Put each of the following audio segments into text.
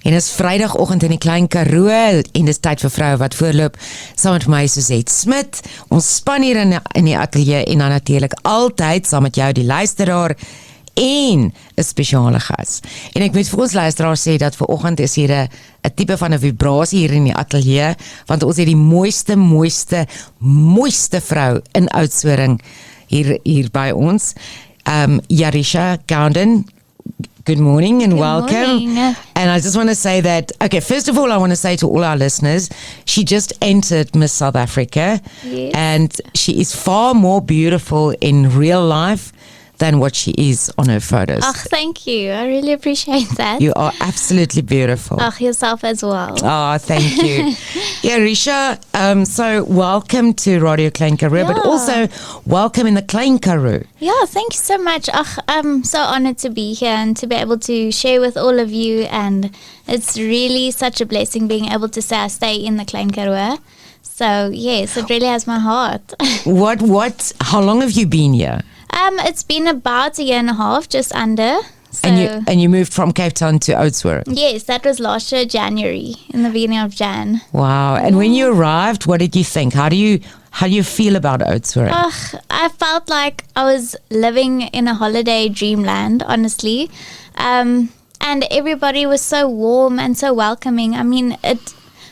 En is Vrydagoggend in die Klein Karoo en dis tyd vir Vroue Wat Voorloop saam met my Suzette Smit. Ons span hier in die ateljee en dan natuurlik altyd saam met jou die luisteraar en 'n spesiale gas. En ek moet vir ons luisteraars sê dat vanoggend is hier 'n tipe van 'n vibrasie hier in die ateljee, want ons het die mooiste vrou in Oudtshoorn hier by ons. Jarisha Gounden. Good morning and welcome. Morning. And I just want to say that, okay, first of all, I want to say to all our listeners, she just entered Miss South Africa. Yes. And she is far more beautiful in real life than what she is on her photos. Oh, thank you. I really appreciate that. You are absolutely beautiful. Oh, yourself as well. Oh, thank you. Jarisha, so welcome to Radio Klein Karoo, but Yeah. also welcome in the Klein Karoo. Yeah, thank you so much. I'm so honored to be here and to be able to share with all of you. And it's really such a blessing being able to say I stay in the Klein Karoo. So, yes, it really has my heart. How long have you been here? It's been about a year and a half, just under. So, And you moved from Cape Town to Oudtshoorn? yes, that was last year, January, in the beginning of Jan. Wow. And when you arrived, what did you think? How do you feel about Oudtshoorn? I felt like I was living in a holiday dreamland, honestly. And everybody was so warm and so welcoming. I mean,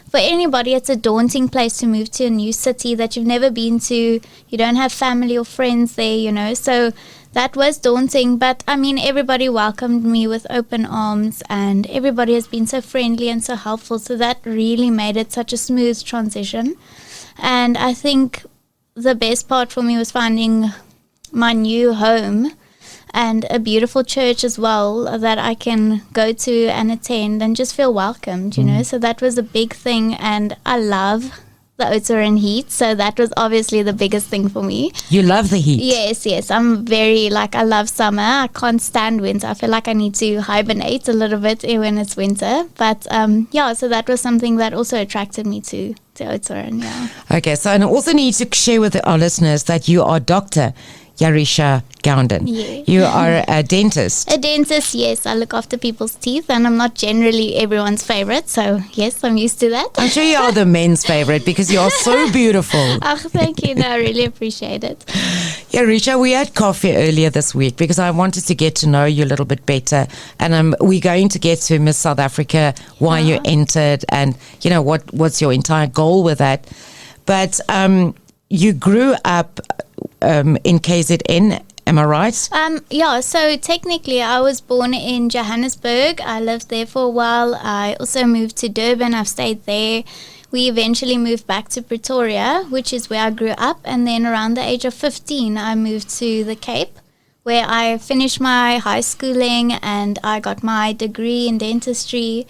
for anybody, it's a daunting place to move to, a new city that you've never been to. You don't have family or friends there, so that was daunting. But, I mean, everybody welcomed me with open arms and everybody has been so friendly and so helpful. So that really made it such a smooth transition. And I think the best part for me was finding my new home and a beautiful church as well that I can go to and attend and just feel welcomed, So that was a big thing, and I love the Oudtshoorn heat, so that was obviously the biggest thing for me. You love the heat? Yes. I'm very, I love summer. I can't stand winter. I feel like I need to hibernate a little bit when it's winter. But, so that was something that also attracted me to Oudtshoorn, yeah. Okay, so and I also need to share with our listeners that you are Dr. Jarisha Gounden. Yeah. You are a dentist. A dentist, yes. I look after people's teeth, and I'm not generally everyone's favorite. So, yes, I'm used to that. I'm sure you are the men's favorite because you are so beautiful. Oh, thank you. No, I really appreciate it. Jarisha, we had coffee earlier this week because I wanted to get to know you a little bit better. And we're going to get to Miss South Africa, why you entered, and, what's your entire goal with that. But you grew up in KZN, am I right? So technically I was born in Johannesburg. I lived there for a while. I also moved to Durban. I've stayed there. We eventually moved back to Pretoria, which is where I grew up. And then around the age of 15, I moved to the Cape, where I finished my high schooling and I got my degree in dentistry.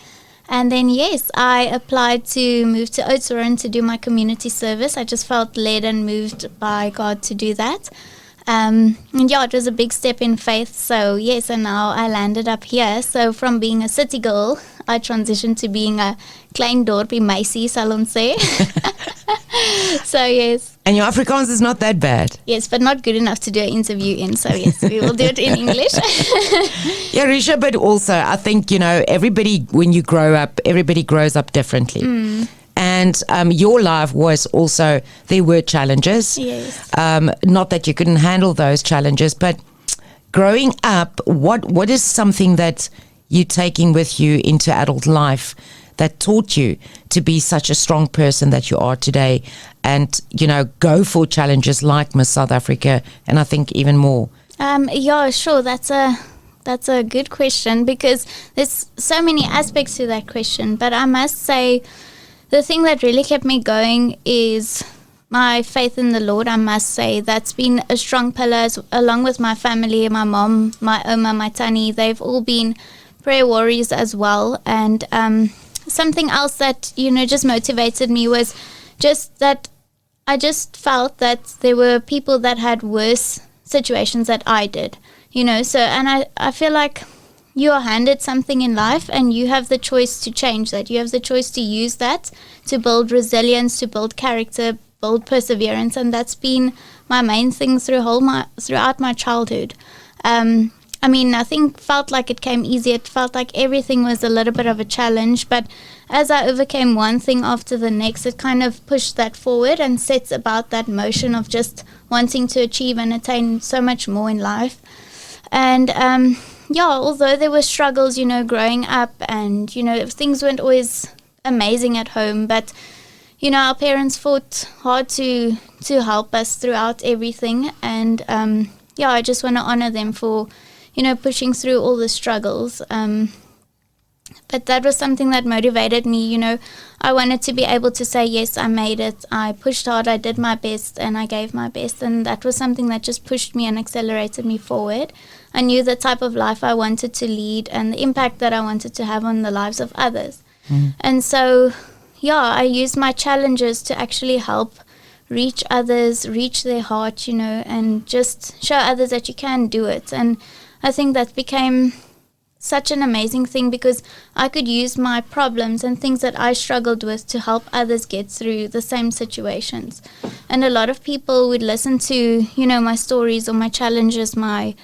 And then, yes, I applied to move to Oudtshoorn to do my community service. I just felt led and moved by God to do that. And it was a big step in faith. So, yes, and now I landed up here. So, from being a city girl, I transitioned to being a klein dorpie meisie, sal ons sê. So, yes. And your Afrikaans is not that bad. Yes, but not good enough to do an interview in. So, yes, we will do it in English. Jarisha, but also I think, everybody, when you grow up, everybody grows up differently. And your life was also, there were challenges. Yes. Not that you couldn't handle those challenges, but growing up, what is something that you're taking with you into adult life that taught you to be such a strong person that you are today and, go for challenges like Miss South Africa and I think even more? Sure. That's a good question because there's so many aspects to that question. But I must say the thing that really kept me going is my faith in the Lord. I must say that's been a strong pillar along with my family, my mom, my oma, my tannie. They've all been prayer warriors as well. And something else that, just motivated me was just that I just felt that there were people that had worse situations that I did, so, and I feel like you are handed something in life and you have the choice to change that. You have the choice to use that to build resilience, to build character, build perseverance, and that's been my main thing throughout my childhood. I mean, nothing felt like it came easy. It felt like everything was a little bit of a challenge. But as I overcame one thing after the next, it kind of pushed that forward and sets about that motion of just wanting to achieve and attain so much more in life. And although there were struggles, growing up, and, things weren't always amazing at home, but, our parents fought hard to help us throughout everything. And, I just want to honor them for, pushing through all the struggles. But that was something that motivated me. I wanted to be able to say, yes, I made it. I pushed hard, I did my best, and I gave my best. And that was something that just pushed me and accelerated me forward. I knew the type of life I wanted to lead and the impact that I wanted to have on the lives of others. And so, I used my challenges to actually help reach others, reach their heart, and just show others that you can do it. And I think that became such an amazing thing, because I could use my problems and things that I struggled with to help others get through the same situations. And a lot of people would listen to, my stories or my challenges, my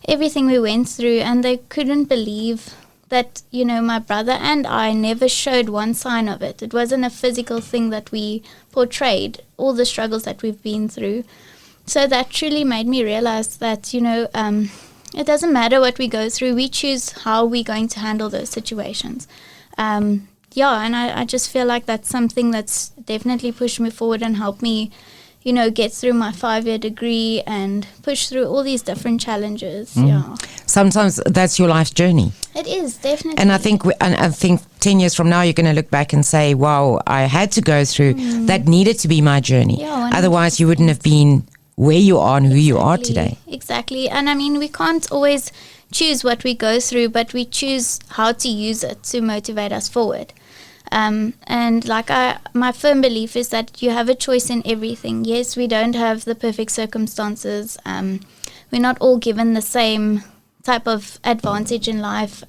everything we went through, and they couldn't believe that, my brother and I never showed one sign of it. It wasn't a physical thing that we portrayed, all the struggles that we've been through. So that truly made me realize that, it doesn't matter what we go through. We choose how we're going to handle those situations. And I just feel like that's something that's definitely pushed me forward and helped me, get through my 5-year degree and push through all these different challenges. Sometimes that's your life's journey. It is, definitely. And I think 10 years from now, you're going to look back and say, wow, I had to go through, that needed to be my journey. Otherwise, you wouldn't have been where you are and who you are today. Exactly. And I mean, we can't always choose what we go through, but we choose how to use it to motivate us forward. And like my firm belief is that you have a choice in everything. Yes, we don't have the perfect circumstances. We're not all given the same type of advantage in life.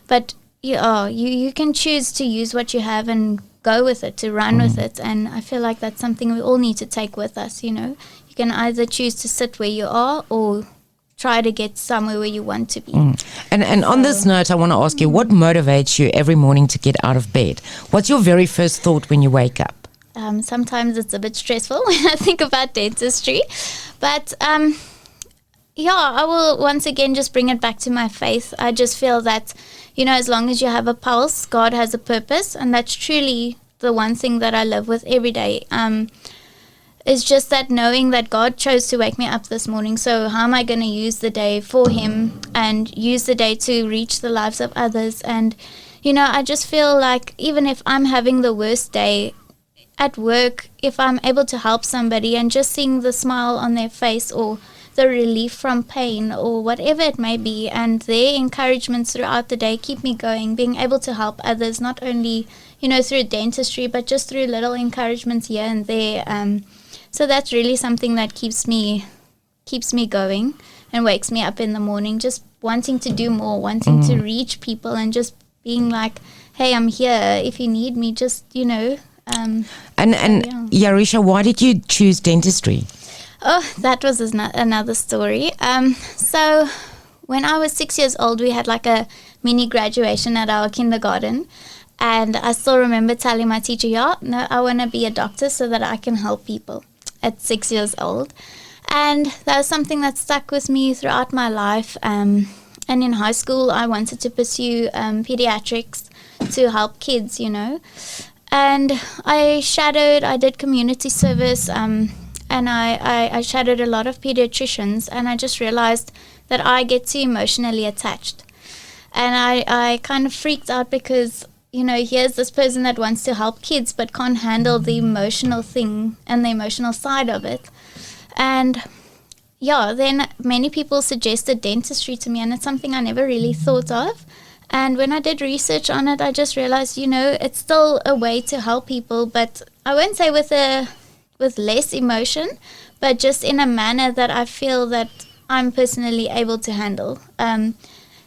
But you can choose to use what you have and go with it, to run with it. And I feel like that's something we all need to take with us, You can either choose to sit where you are or try to get somewhere where you want to be. And on this note, I want to ask you, what motivates you every morning to get out of bed? What's your very first thought when you wake up? Sometimes it's a bit stressful when I think about dentistry. But I will once again just bring it back to my faith. I just feel that, as long as you have a pulse, God has a purpose. And that's truly the one thing that I live with every day. It's just that knowing that God chose to wake me up this morning. So how am I going to use the day for Him and use the day to reach the lives of others? And, I just feel like even if I'm having the worst day at work, if I'm able to help somebody and just seeing the smile on their face or the relief from pain or whatever it may be, and their encouragements throughout the day keep me going, being able to help others, not only, through dentistry, but just through little encouragements here and there. So that's really something that keeps me going and wakes me up in the morning, just wanting to do more, wanting to reach people and just being like, hey, I'm here. If you need me, just, Jarisha, why did you choose dentistry? Oh, that was another story. So when I was 6 years old, we had like a mini graduation at our kindergarten. And I still remember telling my teacher, I want to be a doctor so that I can help people at 6 years old. And that was something that stuck with me throughout my life. And in high school, I wanted to pursue pediatrics to help kids, And I did community service, and I shadowed a lot of pediatricians, and I just realized that I get too emotionally attached. And I kind of freaked out because, here's this person that wants to help kids but can't handle the emotional thing and the emotional side of it. And then many people suggested dentistry to me, and it's something I never really thought of. And when I did research on it, I just realized, it's still a way to help people, but I won't say with less emotion, but just in a manner that I feel that I'm personally able to handle.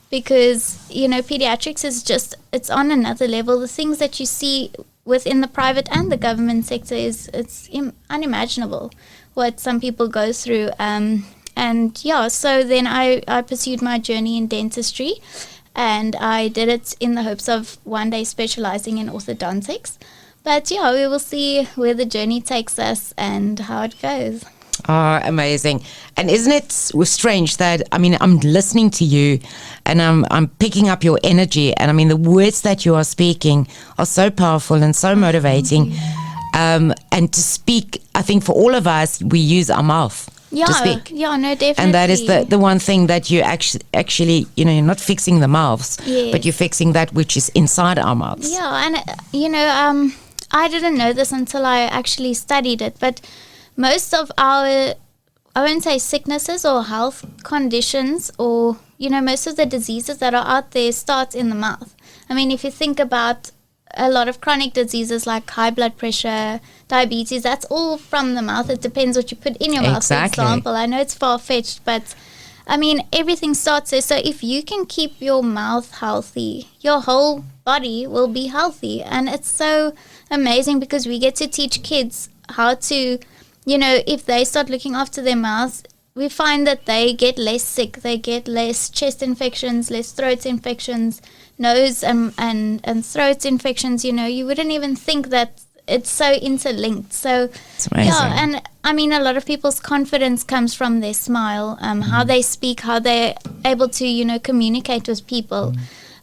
Because, pediatrics is it's on another level. The things that you see within the private and the government sector it's unimaginable what some people go through. And And yeah, so then I pursued my journey in dentistry, and I did it in the hopes of one day specializing in orthodontics. But yeah, we will see where the journey takes us and how it goes. Oh, amazing. And isn't it strange that, I mean, I'm listening to you and I'm picking up your energy. And I mean, the words that you are speaking are so powerful and so motivating. And to speak, I think for all of us, we use our mouth to speak. Yeah, no, definitely. And that is the one thing that you actually, you know, you're not fixing the mouths, but you're fixing that which is inside our mouths. Yeah, and, you know, I didn't know this until I actually studied it, but most of our, I won't say sicknesses or health conditions, or, you know, most of the diseases that are out there start in the mouth. I mean, if you think about a lot of chronic diseases like high blood pressure, diabetes, that's all from the mouth. It depends what you put in your mouth, for example. I know it's far-fetched, but I mean, everything starts there. So if you can keep your mouth healthy, your whole body will be healthy. And it's so amazing because we get to teach kids how to, you know, if they start looking after their mouths, we find that they get less sick. They get less chest infections, less throat infections, nose and throat infections. You know, you wouldn't even think that it's so interlinked. So, it's amazing. Yeah, and I mean, a lot of people's confidence comes from their smile, how they speak, how they're able to, you know, communicate with people.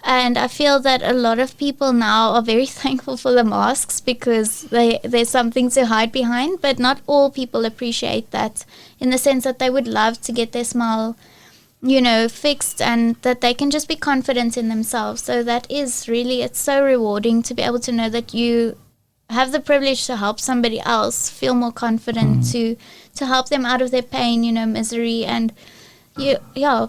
And I feel that a lot of people now are very thankful for the masks because there's something to hide behind, but not all people appreciate that, in the sense that they would love to get their smile, you know, fixed, and that they can just be confident in themselves. So that is really, it's so rewarding to be able to know that you have the privilege to help somebody else feel more confident, to help them out of their pain, you know, misery, and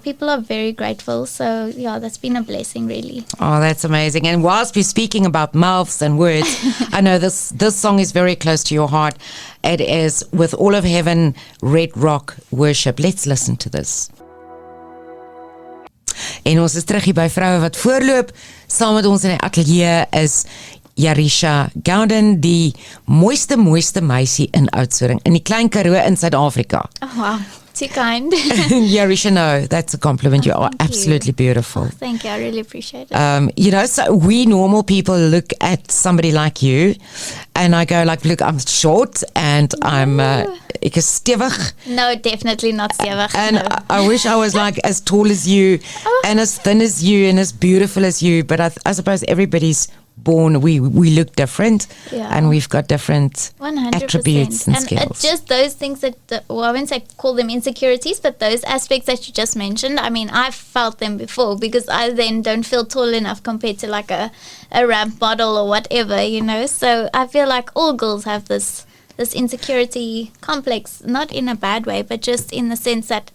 people are very grateful. So yeah, that's been a blessing, really. Oh, that's amazing. And whilst we're speaking about mouths and words, I know this song is very close to your heart. It is With All of Heaven, Red Rock Worship. Let's listen to this. En ons is terug hier by Vroue Wat Voorloop. Saam met ons in die ateljee is Jarisha Gounden, die mooiste meisie in Oudtshoorn, in die Klein Karoo in Suid-Afrika. Oh, wow. Too kind. Jarisha, no, that's a compliment. You are absolutely beautiful. Oh, thank you. I really appreciate it. You know, so we normal people look at somebody like you and I go like, look, I'm short and I'm ek is stewig. No, definitely not stewig. And no. I wish I was like as tall as you and as thin as you and as beautiful as you, but I suppose everybody's born, we look different, and we've got different 100%. attributes and skills. It's just those things that, well, I wouldn't say call them insecurities, but those aspects that you just mentioned, I mean, I've felt them before because I then don't feel tall enough compared to like a ramp model or whatever, you know. So I feel like all girls have this insecurity complex, not in a bad way, but just in the sense that,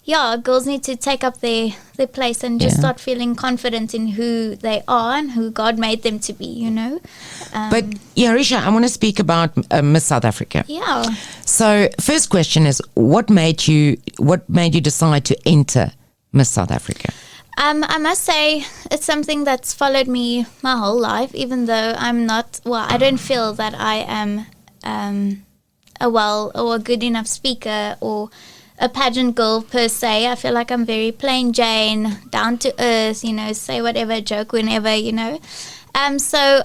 yeah, girls need to take up their place and just start feeling confident in who they are and who God made them to be, you know. But Jarisha, I want to speak about Miss South Africa. Yeah. So first question is, what made you decide to enter Miss South Africa? I must say it's something that's followed me my whole life, even though I don't feel that I am a well or a good enough speaker or a pageant girl per se. I feel like I'm very plain Jane, down to earth, you know, say whatever, joke whenever, you know. So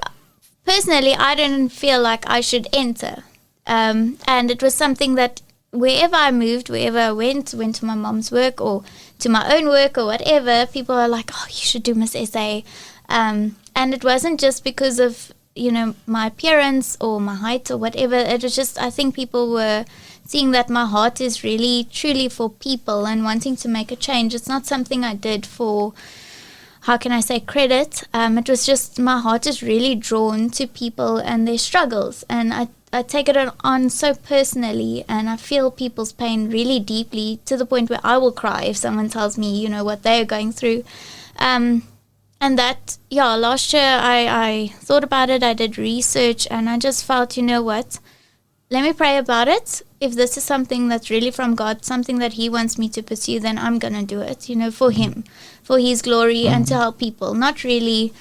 personally, I didn't feel like I should enter. And it was something that wherever I moved, wherever I went to my mom's work or to my own work or whatever, people are like, oh, you should do Miss SA. And it wasn't just because of, you know, my appearance or my height or whatever. It was just, I think people were seeing that my heart is really, truly for people and wanting to make a change. It's not something I did for, how can I say, credit. It was just my heart is really drawn to people and their struggles. And I take it on so personally, and I feel people's pain really deeply to the point where I will cry if someone tells me, you know, what they're going through. And that, last year I thought about it, I did research, and I just felt, you know what, let me pray about it. If this is something that's really from God, something that He wants me to pursue, then I'm going to do it, you know, for Him, for His glory and to help people, not really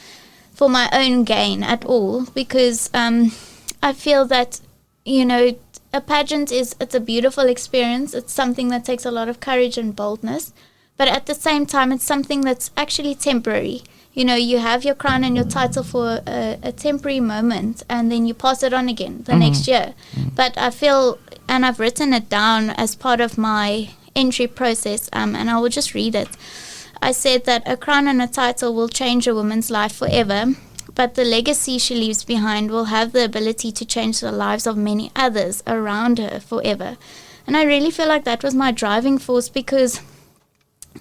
for my own gain at all, because I feel that, you know, a pageant it's a beautiful experience. It's something that takes a lot of courage and boldness. But at the same time, it's something that's actually temporary. You know, you have your crown and your title for a temporary moment, and then you pass it on again the next year. But I feel, and I've written it down as part of my entry process, and I will just read it. I said that a crown and a title will change a woman's life forever, but the legacy she leaves behind will have the ability to change the lives of many others around her forever. And I really feel like that was my driving force, because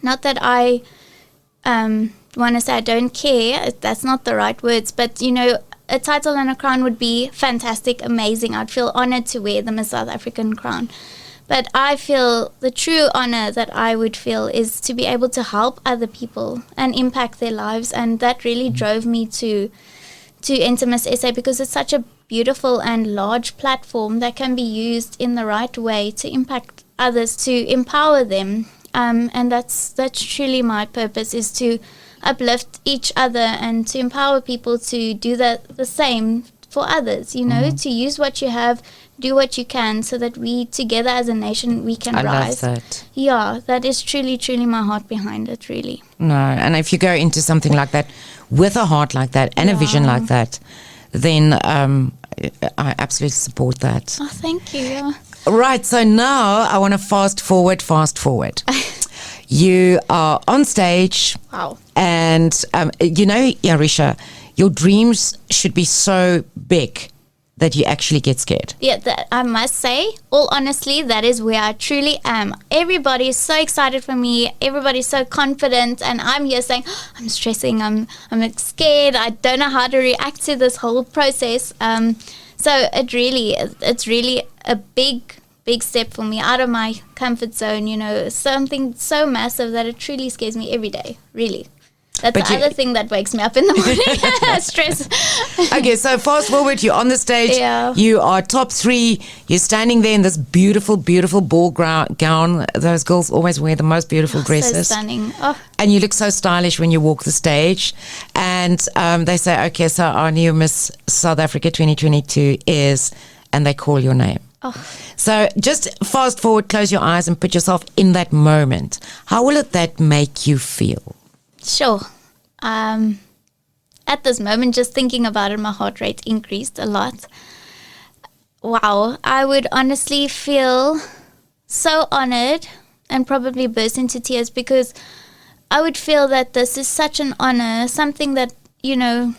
not that I want to say I don't care, that's not the right words, but you know, a title and a crown would be fantastic, amazing. I'd feel honored to wear them, a South African crown. But I feel the true honor that I would feel is to be able to help other people and impact their lives. And that really drove me to enter Miss SA, because it's such a beautiful and large platform that can be used in the right way to impact others, to empower them. And that's truly my purpose, is to uplift each other and to empower people to do the same for others, you know, to use what you have, do what you can, so that we together as a nation, we can rise. I love that. Yeah, that is truly, truly my heart behind it, really. No, and if you go into something like that with a heart like that and a vision like that, then I absolutely support that. Oh, thank you. Yeah. Right, so now I want to fast forward. You are on stage. Wow. And, you know, Jarisha, your dreams should be so big that you actually get scared. Yeah, I must say, all honestly, that is where I truly am. Everybody is so excited for me. Everybody's so confident. And I'm here saying, oh, I'm stressing. I'm scared. I don't know how to react to this whole process. So it's really a big step for me out of my comfort zone, you know, something so massive that it truly scares me every day, really. That's the other thing that wakes me up in the morning. Stress. Okay, so fast forward, you're on the stage. Yeah. You are top 3. You're standing there in this beautiful, beautiful ball gown. Those girls always wear the most beautiful dresses. So stunning. Oh. And you look so stylish when you walk the stage. And they say, okay, so our new Miss South Africa 2022 is, and they call your name. Oh. So just fast forward, close your eyes and put yourself in that moment. How will that make you feel? Sure. At this moment, just thinking about it, my heart rate increased a lot. Wow. I would honestly feel so honored and probably burst into tears, because I would feel that this is such an honor, something that, you know,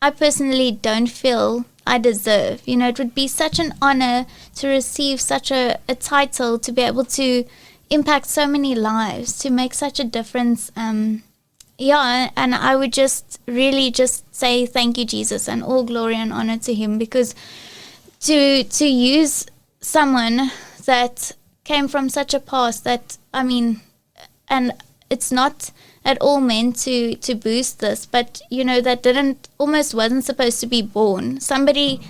I personally don't feel I deserve. You know, it would be such an honor to receive such a title, to be able to impact so many lives, to make such a difference. Yeah, and I would just really just say thank you, Jesus, and all glory and honor to him, because to use someone that came from such a past that, I mean, and it's not at all meant to boost this, but, you know, that almost wasn't supposed to be born. Somebody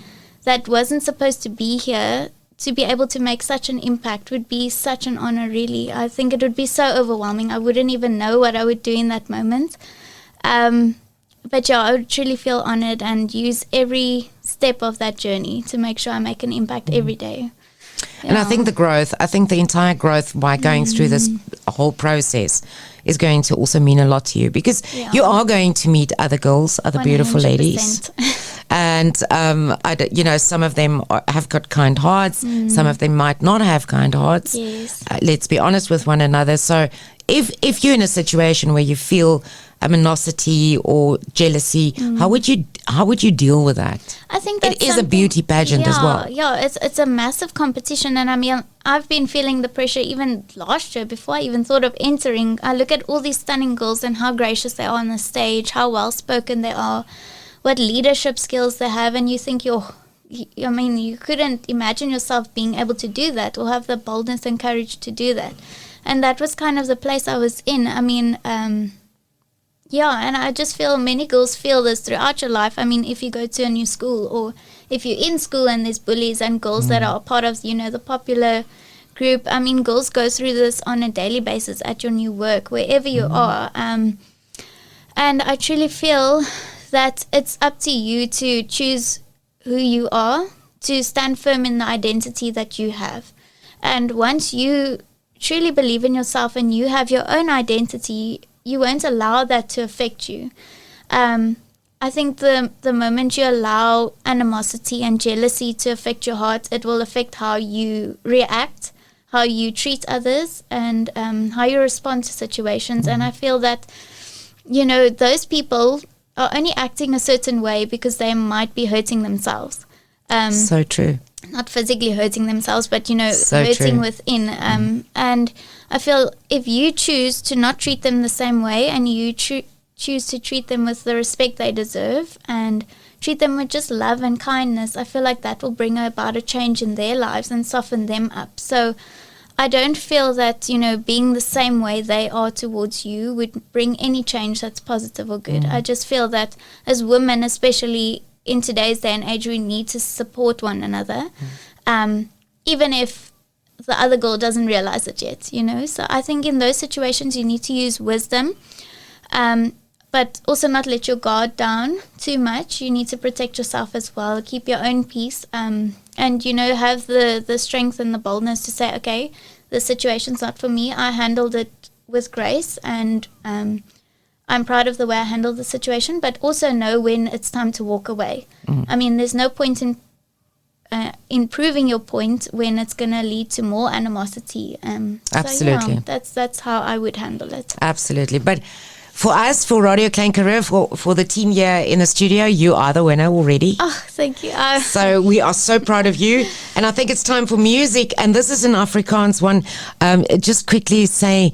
that wasn't supposed to be here, to be able to make such an impact would be such an honor, really. I think it would be so overwhelming. I wouldn't even know what I would do in that moment. But yeah, I would truly feel honored and use every step of that journey to make sure I make an impact every day. Yeah. And I think the entire growth by going through this whole process is going to also mean a lot to you, because you are going to meet other girls, other 100%. Beautiful ladies. And, you know, some of them have got kind hearts. Some of them might not have kind hearts. Yes. Let's be honest with one another. So if you're in a situation where you feel animosity or jealousy, how would you deal with that? I think that's it is a beauty pageant as well. Yeah, it's a massive competition, and I mean, I've been feeling the pressure even last year before I even thought of entering. I look at all these stunning girls and how gracious they are on the stage, how well spoken they are, what leadership skills they have, and you think I mean, you couldn't imagine yourself being able to do that or have the boldness and courage to do that. And that was kind of the place I was in. I mean, yeah, and I just feel many girls feel this throughout your life. I mean, if you go to a new school, or if you're in school and there's bullies and girls that are part of, you know, the popular group. I mean, girls go through this on a daily basis at your new work, wherever you are. And I truly feel that it's up to you to choose who you are, to stand firm in the identity that you have. And once you truly believe in yourself and you have your own identity, you won't allow that to affect you. I think the moment you allow animosity and jealousy to affect your heart, it will affect how you react, how you treat others, and how you respond to situations. And I feel that, you know, those people are only acting a certain way because they might be hurting themselves. So true. Not physically hurting themselves, but, you know, So hurting true. within. And I feel if you choose to not treat them the same way, and you choose to treat them with the respect they deserve and treat them with just love and kindness, I feel like that will bring about a change in their lives and soften them up. So I don't feel that, you know, being the same way they are towards you would bring any change that's positive or good. I just feel that as women, especially in today's day and age, we need to support one another, even if the other girl doesn't realize it yet, you know. So I think in those situations you need to use wisdom, but also not let your guard down too much. You need to protect yourself as well, keep your own peace, and, you know, have the strength and the boldness to say, okay, the situation's not for me. I handled it with grace, and I'm proud of the way I handled the situation, but also know when it's time to walk away. I mean, there's no point in proving your point when it's going to lead to more animosity. Absolutely. So, yeah, that's how I would handle it. Absolutely. But for us, for Radio Klein Karoo, for the team here in the studio, you are the winner already. Oh, thank you. So we are so proud of you. And I think it's time for music. And this is an Afrikaans one. Just quickly say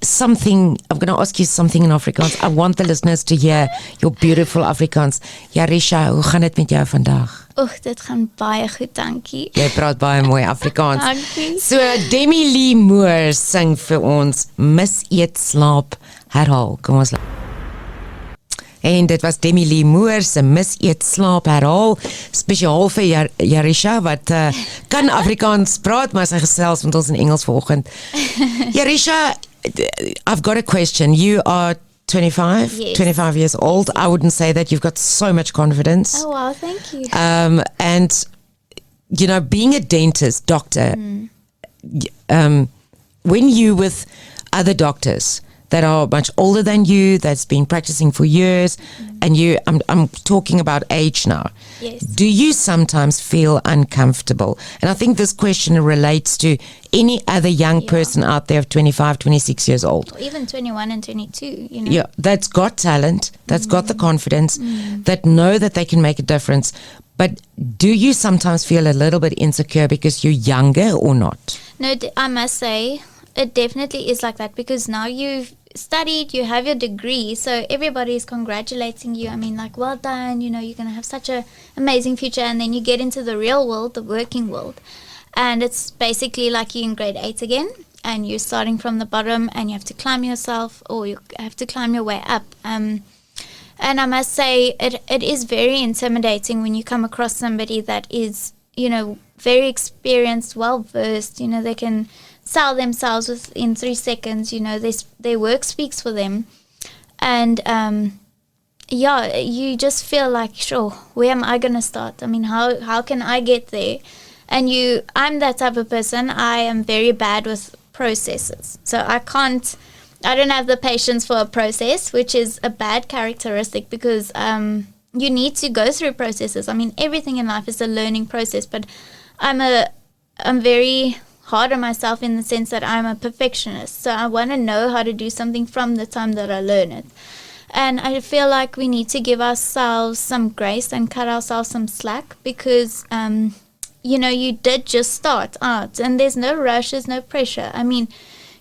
something. I'm going to ask you something in Afrikaans. I want the listeners to hear your beautiful Afrikaans. Jarisha, hoe gaan dit met jou vandag? Oeg, dit gaan baie goed, dankie. Jy praat baie mooi Afrikaans. Dankie. So Demi Lee Moore sing vir ons Mis Eet Slaap Herhaal. Kom ons En dit was Demi Lee Moore se Mis Eet Slaap Herhaal, spesiaal vir Jarisha wat kan Afrikaans praat, maar sy gesels met ons in Engels vanoggend. Jarisha, I've got a question. You are 25, Yes. 25 years old. I wouldn't say that. You've got so much confidence. Oh, wow, thank you. And, you know, being a dentist, doctor, when you with other doctors that are much older than you, that's been practicing for years, and I'm talking about age now. Yes. Do you sometimes feel uncomfortable? And I think this question relates to any other young person out there of 25, 26 years old. Or even 21 and 22, you know. Yeah, that's got talent, that's got the confidence, that know that they can make a difference. But do you sometimes feel a little bit insecure because you're younger or not? No, I must say, it definitely is like that, because now you've studied, you have your degree, so everybody is congratulating you. I mean, like, well done, you know, you're going to have such an amazing future. And then you get into the real world, the working world, and it's basically like you're in grade 8 again, and you're starting from the bottom, and you have to climb yourself, or you have to climb your way up. And I must say, it is very intimidating when you come across somebody that is, you know, very experienced, well-versed, you know, they can sell themselves within 3 seconds, you know, their work speaks for them. And, yeah, you just feel like, sure, where am I going to start? I mean, how can I get there? And I'm that type of person. I am very bad with processes. So I don't have the patience for a process, which is a bad characteristic, because you need to go through processes. I mean, everything in life is a learning process, but I'm very hard on myself in the sense that I'm a perfectionist. So I want to know how to do something from the time that I learn it. And I feel like we need to give ourselves some grace and cut ourselves some slack, because, you know, you did just start out, and there's no rush, there's no pressure. I mean,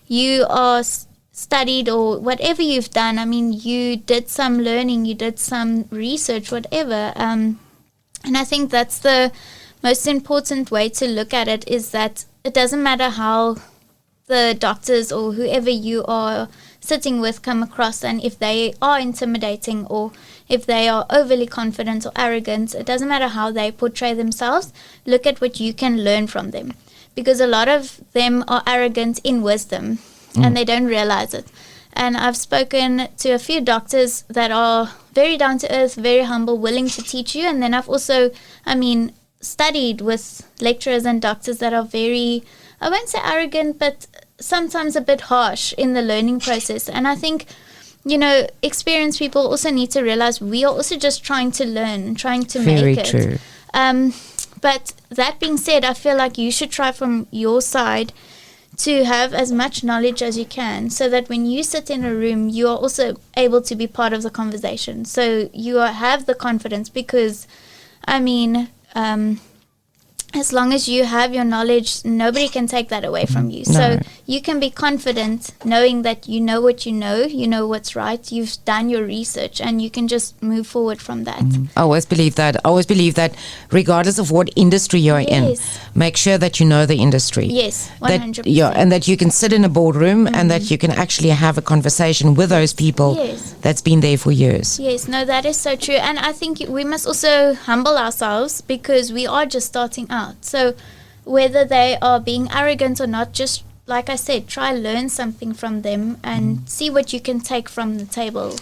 you are studied or whatever you've done. I mean, you did some learning, you did some research, whatever. And I think that's the most important way to look at it, is that it doesn't matter how the doctors or whoever you are sitting with come across, and if they are intimidating or if they are overly confident or arrogant, it doesn't matter how they portray themselves. Look at what you can learn from them, because a lot of them are arrogant in wisdom and they don't realize it. And I've spoken to a few doctors that are very down to earth, very humble, willing to teach you. And then I've also, I mean, studied with lecturers and doctors that are very, I won't say arrogant, but sometimes a bit harsh in the learning process. And I think, experienced people also need to realize we are also just trying to learn and trying to Very make it. true. But that being said, I feel like you should try from your side to have as much knowledge as you can, so that when you sit in a room, you are also able to be part of the conversation. So you have the confidence, because, as long as you have your knowledge, nobody can take that away from you. No. So you can be confident knowing that you know what you know what's right, you've done your research, and you can just move forward from that. I always believe that. Regardless of what industry you're in, Yes. make sure that you know the industry. Yes, That, 100%. and that you can sit in a boardroom and that you can actually have a conversation with those people Yes. that's been there for years. Yes, no, that is so true. And I think we must also humble ourselves, because we are just starting out. So whether they are being arrogant or not, just like I said, try learn something from them and see what you can take from the table.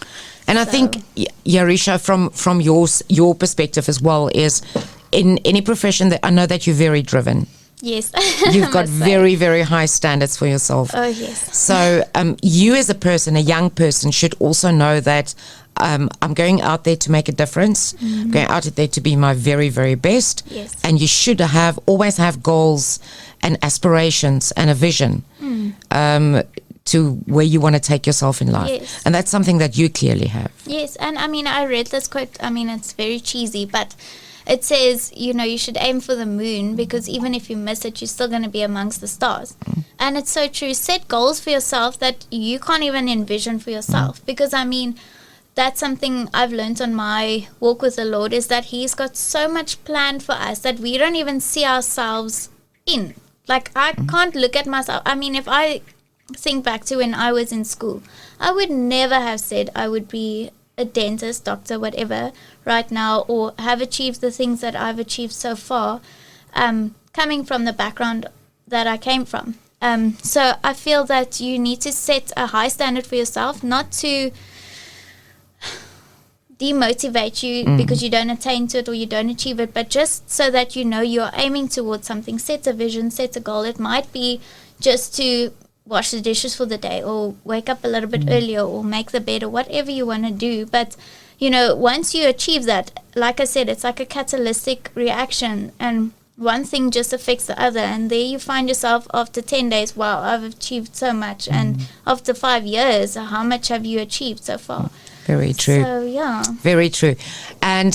And I think, Jarisha, from your perspective as well, is in any profession that I know that you're very driven. Yes. You've got I must say. very, very high standards for yourself. Oh, yes. So you as a person, a young person, should also know that I'm going out there to make a difference. I'm going out there to be my very, very best. Yes. And you should always have goals and aspirations and a vision to where you want to take yourself in life. Yes. And that's something that you clearly have. Yes, and I read this quote. It's very cheesy, but it says, you should aim for the moon, because even if you miss it, you're still going to be amongst the stars. And it's so true. Set goals for yourself that you can't even envision for yourself, because that's something I've learned on my walk with the Lord, is that He's got so much planned for us that we don't even see ourselves in. Like, I can't look at myself. If I think back to when I was in school, I would never have said I would be a dentist, doctor, whatever, right now, or have achieved the things that I've achieved so far, coming from the background that I came from. So I feel that you need to set a high standard for yourself, not to demotivate you because you don't attain to it or you don't achieve it, but just so that you're aiming towards something. Set a vision, set a goal. It might be just to wash the dishes for the day, or wake up a little bit earlier, or make the bed, or whatever you want to do. But once you achieve that, like I said, it's like a catalytic reaction, and one thing just affects the other, and there you find yourself after 10 days, wow, I've achieved so much. And after 5 years, how much have you achieved so far? Very true. So, yeah. Very true. And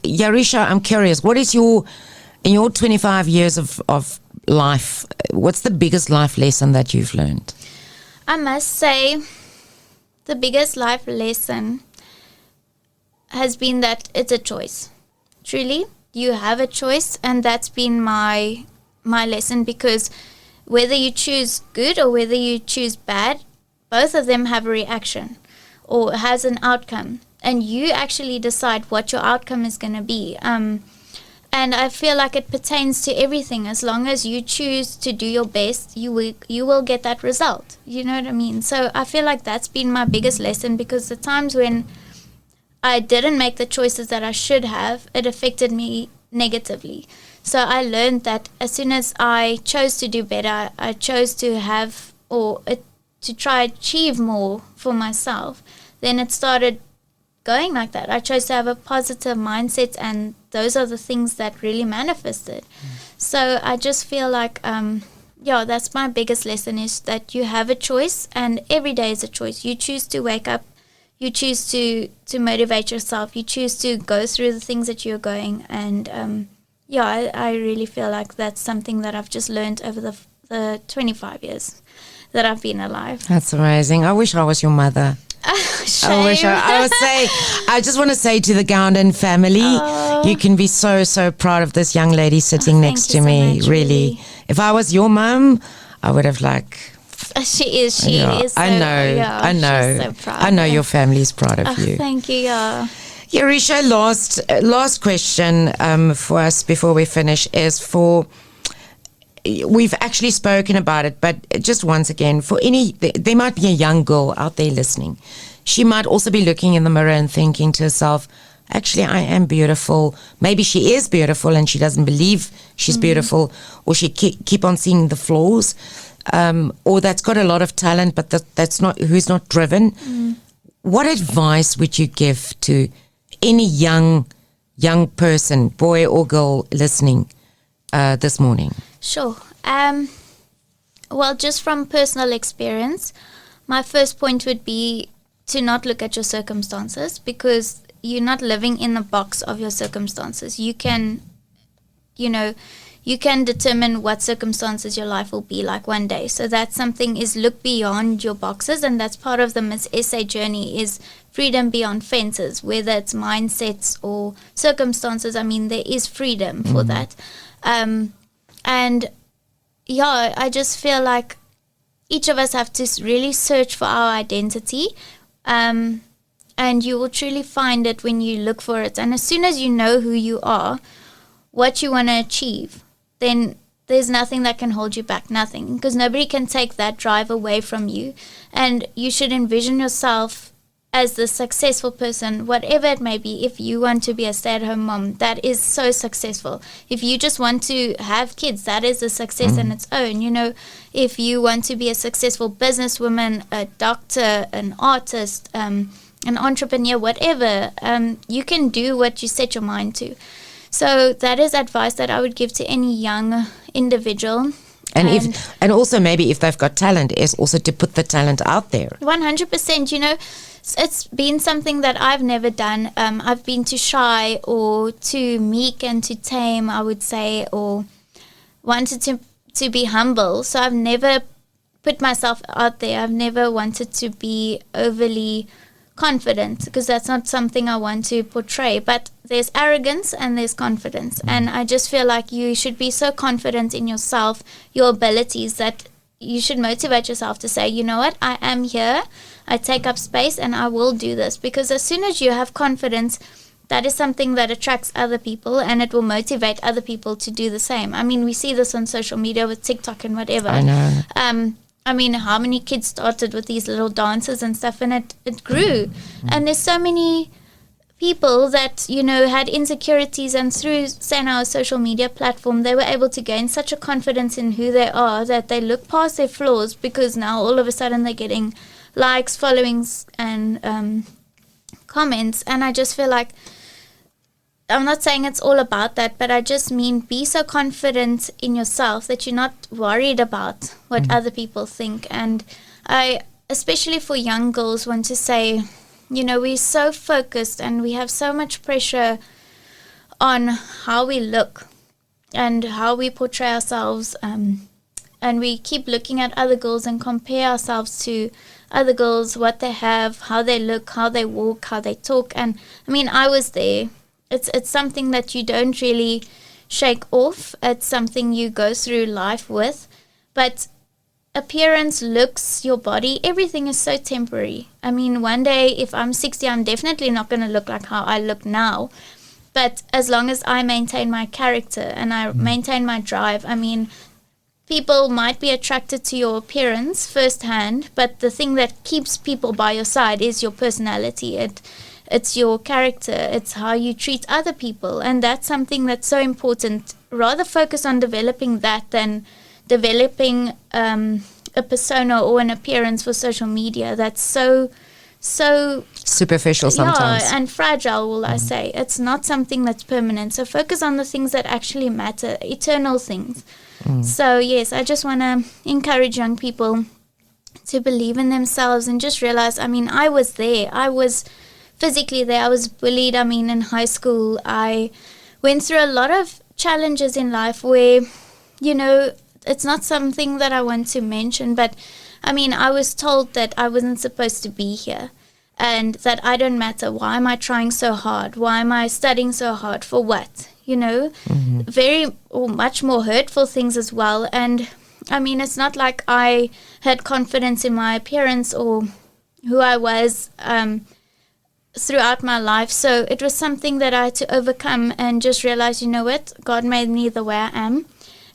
Jarisha, I'm curious, what is in your 25 years of life, what's the biggest life lesson that you've learned? I must say the biggest life lesson has been that it's a choice. Truly, you have a choice, and that's been my lesson, because whether you choose good or whether you choose bad, both of them have a reaction or has an outcome, and you actually decide what your outcome is going to be. And I feel like it pertains to everything. As long as you choose to do your best, you will get that result. You know what I mean? So I feel like that's been my biggest lesson, because the times when I didn't make the choices that I should have, it affected me negatively. So I learned that as soon as I chose to do better, I chose to have to try achieve more for myself, then it started going like that. I chose to have a positive mindset, and those are the things that really manifested. So I just feel like, that's my biggest lesson, is that you have a choice, and every day is a choice. You choose to wake up, you choose to motivate yourself, you choose to go through the things that you're going, and I really feel like that's something that I've just learned over the 25 years that I've been alive. That's amazing. I wish I was your mother. I just want to say to the Gounden family, you can be so, so proud of this young lady sitting next to me. So much, really. If I was your mum, I would have She is. So, I know. She's so proud. I know your family is proud of you. Thank you. Yeah. Jarisha, last question for us before we finish is for. We've actually spoken about it, but just once again, there might be a young girl out there listening. She might also be looking in the mirror and thinking to herself, actually I am beautiful. Maybe she is beautiful and she doesn't believe she's beautiful, or she keep on seeing the flaws, or that's got a lot of talent but who's not driven. What advice would you give to any young person, boy or girl, listening this morning? Sure. Well, just from personal experience, my first point would be to not look at your circumstances, because you're not living in the box of your circumstances. You can determine what circumstances your life will be like one day. So that's something, is look beyond your boxes, and that's part of the Miss SA journey, is freedom beyond fences, whether it's mindsets or circumstances. I mean, there is freedom for that. And yeah, I just feel like each of us have to really search for our identity. And you will truly find it when you look for it. And as soon as you know who you are, what you want to achieve, then there's nothing that can hold you back, nothing. Because nobody can take that drive away from you. And you should envision yourself as the successful person, whatever it may be. If you want to be a stay-at-home mom, that is so successful. If you just want to have kids, that is a success in its own. You know, if you want to be a successful businesswoman, a doctor, an artist, an entrepreneur, whatever, you can do what you set your mind to. So that is advice that I would give to any young individual. And also maybe if they've got talent, is also to put the talent out there. 100%, you know. It's been something that I've never done. I've been too shy or too meek and too tame, I would say, or wanted to be humble. So I've never put myself out there. I've never wanted to be overly confident, because that's not something I want to portray. But there's arrogance and there's confidence. And I just feel like you should be so confident in yourself, your abilities, that you should motivate yourself to say, you know what, I am here, I take up space, and I will do this. Because as soon as you have confidence, that is something that attracts other people, and it will motivate other people to do the same. I mean, we see this on social media with TikTok and whatever. I know. I mean, how many kids started with these little dances and stuff, and it grew. And there's so many people that, you know, had insecurities, and through, say, our social media platform, they were able to gain such a confidence in who they are that they look past their flaws, because now all of a sudden they're getting likes, followings, and comments. And I just feel like, I'm not saying it's all about that, but I just mean be so confident in yourself that you're not worried about what other people think. And I, especially for young girls, want to say, you know, we're so focused and we have so much pressure on how we look and how we portray ourselves. And we keep looking at other girls and compare ourselves to other girls, what they have, how they look, how they walk, how they talk. And I mean, I was there. It's something that you don't really shake off. It's something you go through life with. But appearance, looks, your body, everything is so temporary. I mean, one day, if I'm 60, I'm definitely not going to look like how I look now. But as long as I maintain my character and I maintain my drive, I mean, people might be attracted to your appearance firsthand, but the thing that keeps people by your side is your personality. It's your character. It's how you treat other people. And that's something that's so important. Rather focus on developing that than developing a persona or an appearance for social media that's so superficial sometimes. Yeah, and fragile, will I say. It's not something that's permanent. So focus on the things that actually matter, eternal things. So yes, I just want to encourage young people to believe in themselves and just realize, I mean, I was there. I was physically there. I was bullied. I mean, in high school, I went through a lot of challenges in life where, you know, it's not something that I want to mention, but I mean, I was told that I wasn't supposed to be here and that I don't matter. Why am I trying so hard? Why am I studying so hard? For what? You know, much more hurtful things as well. And I mean, it's not like I had confidence in my appearance or who I was throughout my life. So it was something that I had to overcome and just realize, you know what, God made me the way I am.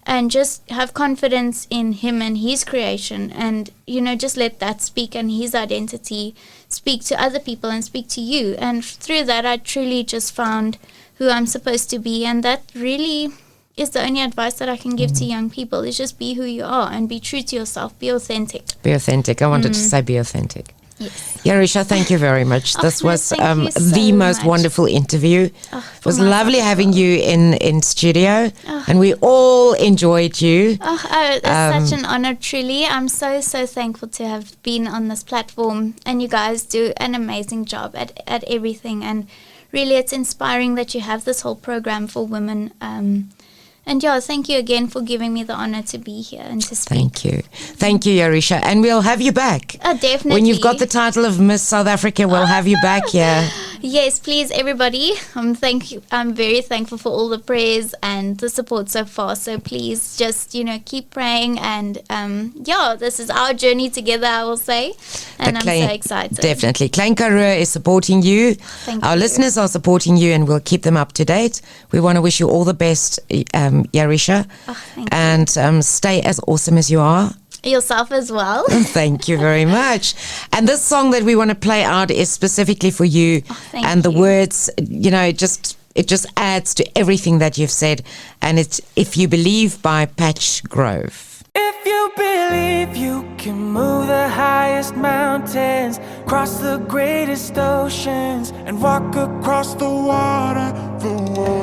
and just have confidence in him and his creation, and just let that speak, and his identity speak to other people and speak to you. And through that, I truly just found who I'm supposed to be, and that really is the only advice that I can give to young people, is just be who you are and be true to yourself. Be authentic. Be authentic. I wanted to say be authentic. Yes. Yarisha, thank you very much. This was thank you the so most much. wonderful interview. It was for my lovely pleasure. having you in studio, and we all enjoyed you. It's such an honor, truly. I'm so thankful to have been on this platform, and you guys do an amazing job at everything, and really it's inspiring that you have this whole program for women. And thank you again for giving me the honor to be here and to speak. Thank you, Yarisha, and we'll have you back. Definitely. When you've got the title of Miss South Africa, we'll have you back here. Yes, please, everybody. I'm very thankful for all the prayers and the support so far. So please just, keep praying. And this is our journey together, I will say. And I'm so excited. Definitely. Klein Karoo is supporting you. Thank Our you. listeners are supporting you, and we'll keep them up to date. We want to wish you all the best, Yarisha. Thank you. And stay as awesome as you are. Yourself as well. Thank you very much. And this song that we want to play out is specifically for you. Thank and the you. words, it just adds to everything that you've said. And it's If You Believe by Patch Grove. If you believe you can move the highest mountains, cross the greatest oceans, and walk across the water, the world